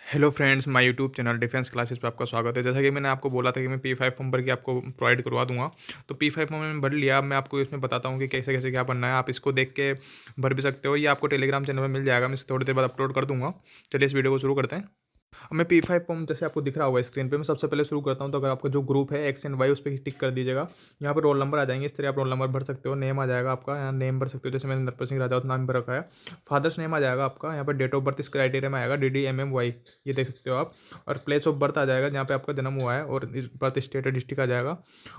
Hello friends, my YouTube channel defence classes पे आपका स्वागत है। जैसा कि मैंने आपको बोला था कि मैं P5 फॉर्म भर के आपको प्रोवाइड करवा दूंगा। तो P5 फॉर्म मैंने भर लिया। अब मैं आपको इसमें बताता हूँ कि कैसे कैसे क्या बनना है। आप इसको देख के भर भी सकते हो। ये आपको टेलीग्राम चैनल में मिल जाएगा। मैं इसे थोड़ी देर बाद अपलोड कर दूंगा। चलिए इस वीडियो को शुरू करते हैं। अब मैं P5 फॉर्म जैसे आपको दिख रहा होगा स्क्रीन पे, मैं सबसे पहले शुरू करता हूँ। तो अगर आपका जो ग्रुप है एक्स एंड वाई, उस पर टिक कर दीजिएगा। यहाँ पर रोल नंबर आ जाएंगे। इस तरह आप रोल नंबर भर सकते हो। नेम आ जाएगा आपका, यहाँ नेम भर सकते हो। जैसे मैंने नरपत सिंह राजा नाम भर रखा है। फादर्स नेम आ जाएगा आपका। यहाँ पर डेट ऑफ बर्थ इस क्राइटेरिया में आएगा DDMMY, ये देख सकते हो आप। और प्लेस ऑफ बर्थ आ जाएगा जहाँ पे आपका जन्म हुआ है, और बर्थ स्टेट डिस्ट्रिक्ट आ जाएगा।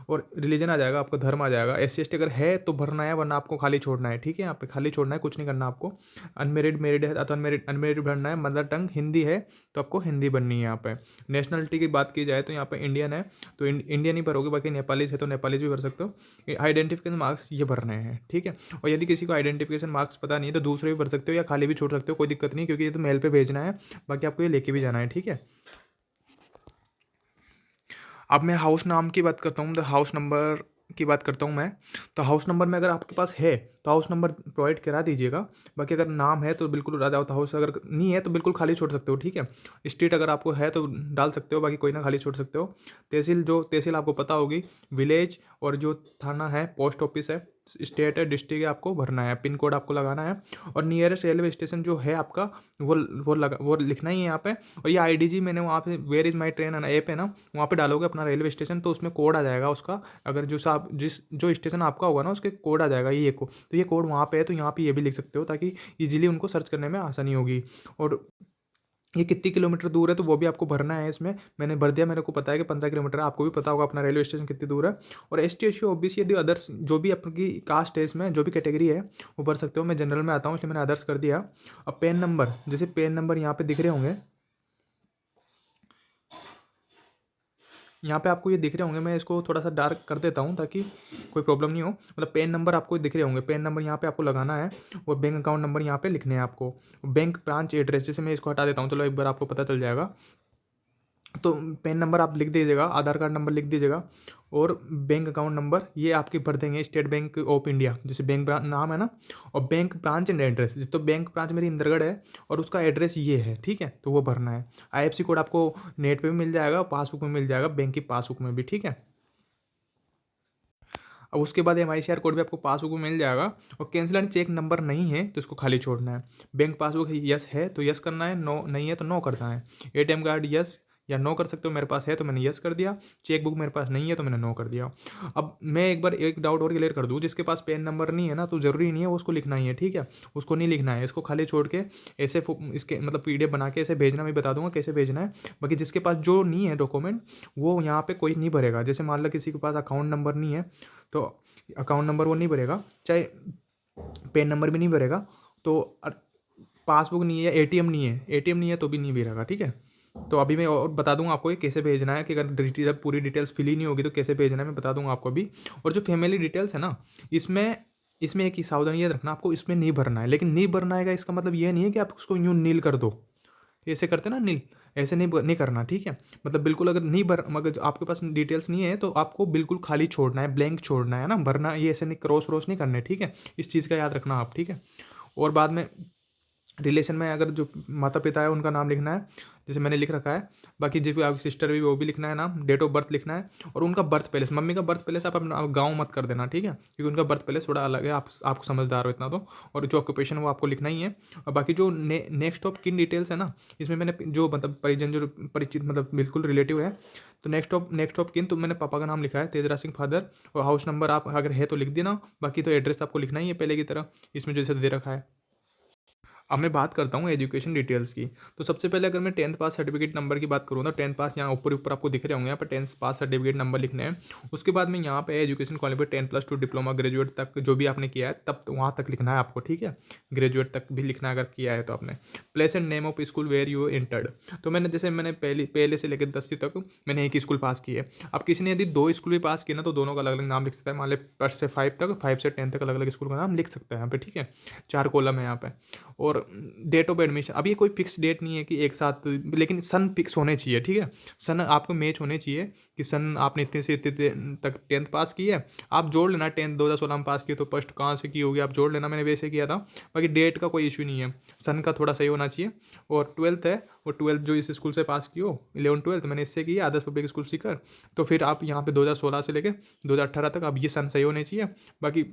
और रिलीजन आ जाएगा, आपका धर्म आ जाएगा। SC ST अगर है तो भरना है, वरना आपको खाली छोड़ना है। ठीक है, यहाँ पे खाली छोड़ना है, कुछ नहीं करना आपको। अनमेरिड मेरिड है तो अनमेरिड भरना है। मदर टंग हिंदी है तो आपको हिंदी बननी है। यहाँ पे नेशनलिटी की बात की जाए तो यहाँ पे इंडियन है तो इंडियन ही भरोगे। बाकी नेपालीज है तो नेपालीज भी भर सकते हो। आइडेंटिफिकेशन मार्क्स ये भरने हैं, ठीक है। और यदि किसी को आइडेंटिफिकेशन मार्क्स पता नहीं है तो दूसरे भी भर सकते हो या खाली भी छोड़ सकते हो, कोई दिक्कत नहीं, क्योंकि ये तो मेल पे भेजना है। बाकी आपको ये लेके भी जाना है, ठीक है। अब मैं हाउस नाम की बात करता हूँ, तो हाउस नंबर की बात करता हूँ मैं। तो हाउस नंबर में अगर आपके पास है तो हाउस नंबर प्रोवाइड करा दीजिएगा। बाकी अगर नाम है तो बिल्कुल आ जाओ। तो हाउस अगर नहीं है तो बिल्कुल खाली छोड़ सकते हो, ठीक है। स्ट्रीट अगर आपको है तो डाल सकते हो, बाकी कोई ना खाली छोड़ सकते हो। तहसील आपको पता होगी। विलेज और जो थाना है, पोस्ट ऑफिस है, स्टेट है, डिस्ट्रिक्ट है, आपको भरना है। पिन कोड आपको लगाना है। और नियरेस्ट रेलवे स्टेशन जो है आपका, वो लिखना ही है यहाँ पे। और ये IDG मैंने वहाँ पे वेयर इज़ माई ट्रेन है ना, ऐप है ना, वहाँ पे डालोगे अपना रेलवे स्टेशन तो उसमें कोड आ जाएगा उसका। अगर जो स्टेशन आपका होगा ना, उसके कोड आ जाएगा ये को। तो ये कोड वहाँ पे है, तो यहाँ पे ये भी लिख सकते हो ताकि इजीली उनको सर्च करने में आसानी होगी। और ये कितनी किलोमीटर दूर है तो वो भी आपको भरना है। इसमें मैंने भर दिया, मेरे को पता है कि 15 किलोमीटर है। आपको भी पता होगा अपना रेलवे स्टेशन कितनी दूर है। और ST SC OBC यदि अदर्स जो भी आपकी कास्ट है, इसमें जो भी कैटेगरी है वो भर सकते हो। मैं जनरल में आता हूँ इसलिए मैंने अदर्स कर दिया। अब पैन नंबर, जैसे पैन नंबर यहाँ पे दिख रहे होंगे, यहाँ पे आपको ये दिख रहे होंगे। मैं इसको थोड़ा सा डार्क कर देता हूँ ताकि कोई प्रॉब्लम नहीं हो। मतलब पेन नंबर आपको दिख रहे होंगे, पेन नंबर यहाँ पे आपको लगाना है। और बैंक अकाउंट नंबर यहाँ पे लिखने हैं आपको। बैंक ब्रांच एड्रेस, जैसे मैं इसको हटा देता हूँ, चलो एक बार आपको पता चल जाएगा। तो पेन नंबर आप लिख दीजिएगा, आधार कार्ड नंबर लिख दीजिएगा, और बैंक अकाउंट नंबर ये आपके भर देंगे। स्टेट बैंक ऑफ इंडिया जैसे बैंक नाम है ना, और बैंक ब्रांच एंड एड्रेस। तो बैंक ब्रांच मेरी इंद्रगढ़ है और उसका एड्रेस ये है, ठीक है, तो वो भरना है। IFSC कोड आपको नेट पे भी मिल जाएगा, पासबुक में मिल जाएगा, बैंक की पासबुक में भी, ठीक है। अब उसके बाद MICR कोड भी आपको पासबुक में मिल जाएगा। और कैंसिल एंड चेक नंबर नहीं है तो इसको खाली छोड़ना है। बैंक पासबुक यस है तो यस करना है, नो नहीं है तो नो करना है। ATM कार्ड यस या नो कर सकते हो। मेरे पास है तो मैंने यस कर दिया। चेक बुक मेरे पास नहीं है तो मैंने नो कर दिया। अब मैं एक बार एक डाउट और क्लियर कर दूँ, जिसके पास पेन नंबर नहीं है ना, तो ज़रूरी नहीं है वो उसको लिखना ही है, ठीक है। उसको नहीं लिखना है, इसको खाली छोड़ के ऐसे इसके मतलब PDF बना के ऐसे भेजना, मैं बता दूंगा कैसे भेजना है। बाकी जिसके पास जो नहीं है डॉक्यूमेंट, वो यहाँ पे कोई नहीं भरेगा। जैसे मान लो किसी के पास अकाउंट नंबर नहीं है तो अकाउंट नंबर वो नहीं भरेगा, चाहे पेन नंबर भी नहीं भरेगा। तो पासबुक नहीं है या ATM नहीं है तो भी नहीं भरेगा, ठीक है। तो अभी मैं और बता दूंगा आपको ये कैसे भेजना है, कि अगर पूरी डिटेल्स फिल ही नहीं होगी तो कैसे भेजना है, मैं बता दूंगा आपको अभी। और जो फैमिली डिटेल्स है ना, इसमें इसमें एक ही सावधानी ये रखना, आपको इसमें नहीं भरना है। लेकिन नहीं भरना है इसका मतलब ये नहीं है कि आप उसको यूँ नील कर दो, ऐसे करते ना नील, ऐसे नहीं करना, ठीक है। मतलब बिल्कुल अगर नहीं भर मगर आपके पास डिटेल्स नहीं है तो आपको बिल्कुल खाली छोड़ना है, ब्लैंक छोड़ना है ना, भरना ये ऐसे नहीं, क्रॉस व्रॉस नहीं करने, ठीक है। इस चीज़ का याद रखना आप, ठीक है। और बाद में रिलेशन में अगर जो माता पिता है उनका नाम लिखना है, जैसे मैंने लिख रखा है। बाकी जो भी आपकी सिस्टर भी वो भी लिखना है नाम, डेट ऑफ बर्थ लिखना है। और उनका बर्थ प्लेस, मम्मी का बर्थ प्लेस आप अपना गाँव मत कर देना, ठीक है, क्योंकि उनका बर्थ प्लेस थोड़ा अलग है। आपको समझदार हो इतना तो। और जो ऑक्यूपेशन वो आपको लिखना ही है। और बाकी जो नेक्स्ट ऑफ किन डिटेल्स है ना, इसमें मैंने जो मतलब परिजन जो परिचित मतलब बिल्कुल रिलेटिव है, तो नेक्स्ट ऑफ किन तो मैंने पापा का नाम लिखा है, तेजराज सिंह फादर। और हाउस नंबर आप अगर है तो लिख देना। बाकी तो एड्रेस आपको लिखना ही है पहले की तरह, इसमें जैसे दे रखा है। अब मैं बात करता हूँ एजुकेशन डिटेल्स की। तो सबसे पहले अगर मैं 10th पास सर्टिफिकेट नंबर की बात करूँ तो 10th पास यहाँ ऊपर ऊपर आपको दिख रहे होंगे, यहाँ पर 10th पास सर्टिफिकेट नंबर लिखने हैं। उसके बाद में यहाँ पे एजुकेशन क्वालिफिकेशन 10+2 डिप्लोमा ग्रेजुएट तक जो भी आपने किया है तब तो वहाँ तक लिखना है आपको, ठीक है। ग्रेजुएट तक भी लिखना है अगर किया है तो आपने। Place and name of school where you entered. तो मैंने पहले से लेकर 10वीं तक मैंने एक स्कूल पास की है। अब किसी ने यदि 2 स्कूल भी पास किया ना तो दोनों का अलग अलग नाम लिख सकता है। मान ली 1 से 5 तक, 5 से 10 तक अलग अलग स्कूल का नाम लिख सकता है यहाँ पे, ठीक है। 4 कॉलम है यहाँ पे। और और डेट ऑफ एडमिशन, अभी कोई फिक्स डेट नहीं है कि एक साथ, लेकिन सन फिक्स होने चाहिए, ठीक है। सन आपको मैच होने चाहिए कि सन आपने इतने से इतने तक 10th पास की है, आप जोड़ लेना 10th 2016 में पास किए तो फर्स्ट कहाँ से की होगी आप जोड़ लेना, मैंने वैसे किया था। बाकी डेट का कोई इशू नहीं है, सन का थोड़ा सही होना चाहिए। और 12th है, वो 12th जो इस स्कूल से पास की हो, 11 12th मैंने इससे की है, आदर्श पब्लिक स्कूल सीकर, तो फिर आप यहाँ पे 2016 से लेकर 2018 तक अब ये सन सही होने चाहिए। बाकी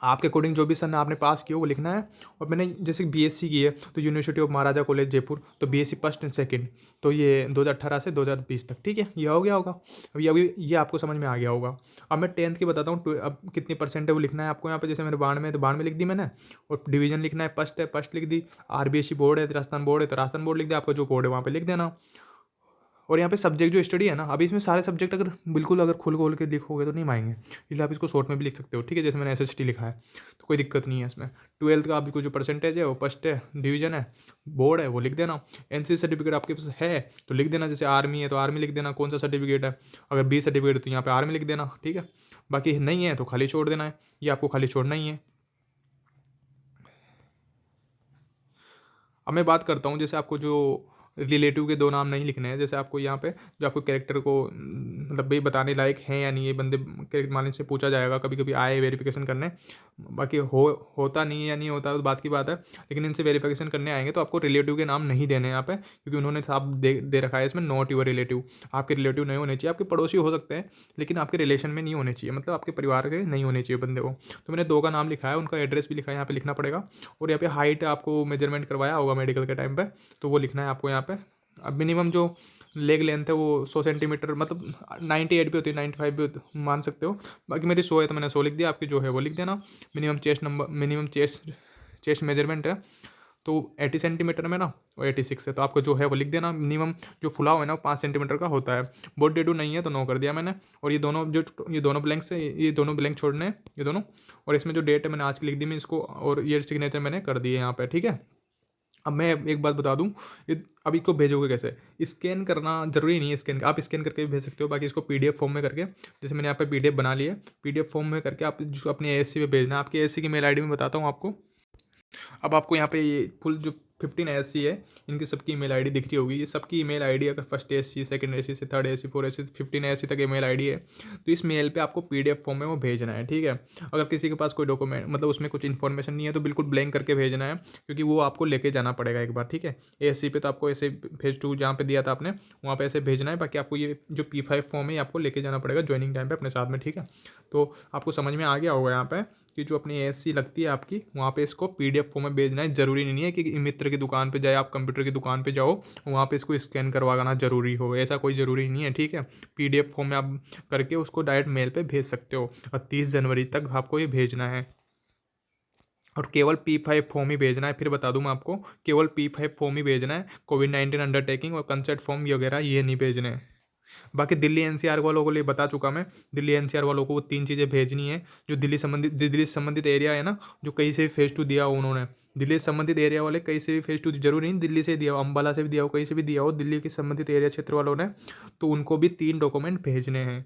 आपके अकॉर्डिंग जो भी सन आपने पास किया वो लिखना है। और मैंने जैसे बीएससी की है तो university of Maharaja college Jaipur, तो बीएससी फर्स्ट एंड सेकंड, तो ये 2018 से 2020 तक, ठीक है, ये हो गया होगा। अभी ये आपको समझ में आ गया होगा। अब मैं 10th की बताता हूँ, अब कितनी परसेंट है वो लिखना है आपको यहाँ पे। जैसे मेरे बाढ़ में, तो बाढ़ में लिख दी मैंने, और डिवीजन लिखना है, फर्स्ट लिख दी, आरबीएससी बोर्ड है, राजस्थान बोर्ड है तो राजस्थान बोर्ड लिख दिया, आपका जो बोर्ड है वहाँ पे लिख देना। और यहाँ पे सब्जेक्ट जो स्टडी है ना, अभी इसमें सारे सब्जेक्ट अगर बिल्कुल अगर खुल खोल के लिखोगे तो नहीं मांगेंगे, इसलिए आप इसको शॉर्ट में भी लिख सकते हो, ठीक है। जैसे मैंने एसएसटी लिखा है तो कोई दिक्कत नहीं है इसमें। 12th का आपको जो परसेंटेज है वो फर्स्ट है, डिवीजन है, बोर्ड है, वो लिख देना। एनसीसी सर्टिफिकेट आपके पास है तो लिख देना, जैसे आर्मी है तो आर्मी लिख देना, कौन सा सर्टिफिकेट है। अगर बी सर्टिफिकेट है तो यहाँ पे आर्मी लिख देना, ठीक है। बाकी नहीं है तो खाली छोड़ देना है, ये आपको खाली छोड़ना ही है। अब मैं बात करता हूँ, जैसे आपको जो रिलेटिव के 2 नाम नहीं लिखने हैं, जैसे आपको यहाँ पे जो आपको कैरेक्टर को मतलब भाई बताने लायक हैं या नहीं, ये बंदे कैरेक्टर माने से पूछा जाएगा, कभी कभी आए वेरिफिकेशन करने। बाकी होता नहीं है या नहीं होता तो बात की बात है, लेकिन इनसे वेरिफिकेशन करने आएंगे तो आपको रिलेटिव के नाम नहीं देने यहाँ पे, क्योंकि उन्होंने साफ दे रखा है इसमें, नॉट योर रिलेटिव। आपके रिलेटिव नहीं होने चाहिए, आपके पड़ोसी हो सकते हैं लेकिन आपके रिलेशन में नहीं होने चाहिए, मतलब आपके परिवार के नहीं होने चाहिए बंदे को। तो मैंने 2 का नाम लिखा है, उनका एड्रेस भी लिखा है, यहाँ पे लिखना पड़ेगा। और यहाँ पे हाइट आपको मेजरमेंट करवाया होगा मेडिकल के टाइम पे, तो वो लिखना है आपको यहाँ पे। अब मिनिमम जो लेग लेंथ है वो 100 सेंटीमीटर, मतलब 98 भी होती है, 95 भी मान सकते हो। बाकी मेरी 100 है तो मैंने 100 लिख दिया, आपकी जो है वो लिख देना। मिनिमम चेस्ट मेजरमेंट है तो 80 सेंटीमीटर में ना, और 86 है तो आपको जो है वो लिख देना। मिनिमम जो फुलाव है ना वो 5 सेंटीमीटर का होता है। बॉडी टेटू नहीं है तो नो कर दिया मैंने। और ये दोनों ब्लैंक्स है, ये दोनों ब्लैंक छोड़ने हैं, ये दोनों। और इसमें जो डेट है मैंने आज की लिख दी मैं इसको, और ये सिग्नेचर मैंने कर दिए यहाँ पे, ठीक है। अब मैं एक बात बता दूं, ये अब इसको भेजोगे कैसे, स्कैन करना जरूरी नहीं है, आप स्कैन करके भी भेज सकते हो। बाकी इसको पीडीएफ फॉर्म में करके, जैसे मैंने यहाँ पे पीडीएफ बना लिया है, पीडीएफ फॉर्म में करके आप जो अपने एएससी पे भेजना है। आपकी एएससी की मेल आईडी में बताता हूँ आपको। अब आपको यहाँ पे ये फुल जो 15 एएससी है इनकी सबकी ईमेल आईडी दिख रही होगी, ये सबकी ईमेल आईडी, अगर फर्स्ट एएससी, सेकंड एएससी से third ASC, fourth ASC, 15 ASC तक ईमेल आईडी है, तो इस मेल पे आपको पीडीएफ फॉर्म में वो भेजना है, ठीक है। अगर किसी के पास कोई डॉक्यूमेंट मतलब उसमें कुछ इन्फॉर्मेशन नहीं है तो बिल्कुल ब्लैंक करके भेजना है, क्योंकि वो आपको लेके जाना पड़ेगा एक बार, ठीक है। एएससी पे तो आपको ऐसे फेज 2 जहाँ पे दिया था आपने वहाँ पे ऐसे भेजना है। बाकी आपको ये जो P5 फॉर्म है ये आपको लेके जाना पड़ेगा ज्वाइनिंग टाइम पे अपने साथ में, ठीक है। तो आपको समझ में आ गया होगा यहाँ पे कि जो अपनी एएससी लगती है आपकी, वहाँ पे इसको पीडीएफ फॉर्म में भेजना है। जरूरी नहीं है कि मित्र की दुकान पे जाए, आप कंप्यूटर की दुकान पे जाओ वहाँ पे इसको स्कैन करवाना जरूरी हो, ऐसा कोई ज़रूरी नहीं है, ठीक है। पीडीएफ फॉर्म में आप करके उसको डायरेक्ट मेल पे भेज सकते हो, और 30 जनवरी तक आपको ये भेजना है। और केवल P5 फॉर्म ही भेजना है, फिर बता दूँ मैं आपको, केवल P5 फॉर्म ही भेजना है। कोविड-19 अंडरटेकिंग और कंसेंट फॉर्म वगैरह ये नहीं भेजने हैं। बाकी दिल्ली एनसीआर वालों को लिए बता चुका मैं, दिल्ली एनसीआर वालों को वो 3 चीज़ें भेजनी है। जो दिल्ली से संबंधित एरिया है ना, जो कहीं से भी फेज 2 दिया हो उन्होंने, दिल्ली से संबंधित एरिया वाले कहीं से भी फेज 2, जरूरी नहीं दिल्ली से दिया हो, अंबाला से भी दिया हो, कहीं से भी दिया हो, दिल्ली के संबंधित एरिया क्षेत्र वालों ने, तो उनको भी 3 डॉक्यूमेंट भेजने हैं।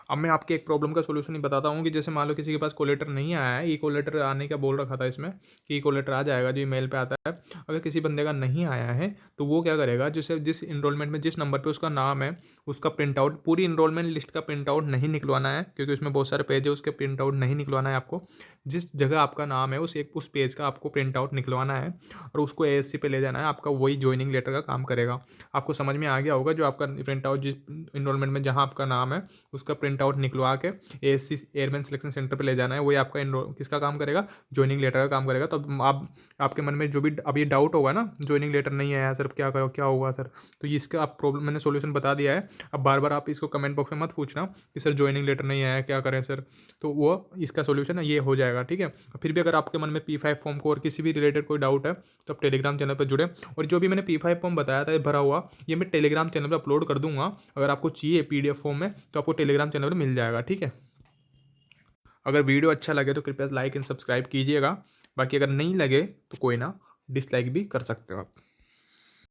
अब मैं आपके एक प्रॉब्लम का सोल्यूशन ही बताता हूँ कि जैसे मान लो किसी के पास कोलेटर नहीं आया है, ई कोलेटर आने का बोल रखा था इसमें कि ई कोलेटर आ जाएगा जो ईमेल पे आता है। अगर किसी बंदे का नहीं आया है तो वो क्या करेगा, जैसे जिस इनरोलमेंट में जिस नंबर पे उसका नाम है उसका प्रिंट आउट, पूरी इनरोलमेंट लिस्ट का प्रिंट आउट नहीं निकलवाना है, क्योंकि उसमें बहुत सारे पेज है, उसके प्रिंट आउट नहीं निकलवाना है आपको। जिस जगह आपका नाम है उस पेज का आपको प्रिंट आउट निकलवाना है और उसको एएससी पे ले जाना है। आपका वही ज्वाइनिंग लेटर का काम करेगा। आपको समझ में आ गया होगा, जो आपका प्रिंट आउट जिस इनरोलमेंट में जहाँ आपका नाम है उसका प्रिंट आउट निकलवा के एएससी एयरमैन सिलेक्शन सेंटर पे ले जाना है। वही आपका किसका काम करेगा, ज्वाइनिंग लेटर का काम करेगा। तो आप आपके मन में जो भी अभी डाउट होगा ना, ज्वाइनिंग लेटर नहीं आया सर, क्या करो, क्या होगा सर, तो इसका आप प्रॉब्लम मैंने सोल्यूशन बता दिया है। अब बार बार आप इसको कमेंट बॉक्स में मत पूछना कि सर ज्वाइनिंग लेटर नहीं आया क्या करें सर, तो वो इसका सोल्यूशन है, ये हो जाएगा, ठीक है। फिर भी अगर आपके मन में P5 फॉर्म को और किसी भी रिलेटेड कोई डाउट है तो आप टेलीग्राम चैनल पर जुड़े। और जो भी मैंने P5 फॉर्म बताया था भरा हुआ, ये मैं टेलीग्राम चैनल पर अपलोड कर दूंगा। अगर आपको चाहिए PDF फॉर्म में तो आपको टेलीग्राम चैनल पर मिल जाएगा, ठीक है। अगर वीडियो अच्छा लगे तो कृपया लाइक एंड सब्सक्राइब कीजिएगा। बाकी अगर नहीं लगे तो कोई ना, डिसलाइक भी कर सकते हो आप।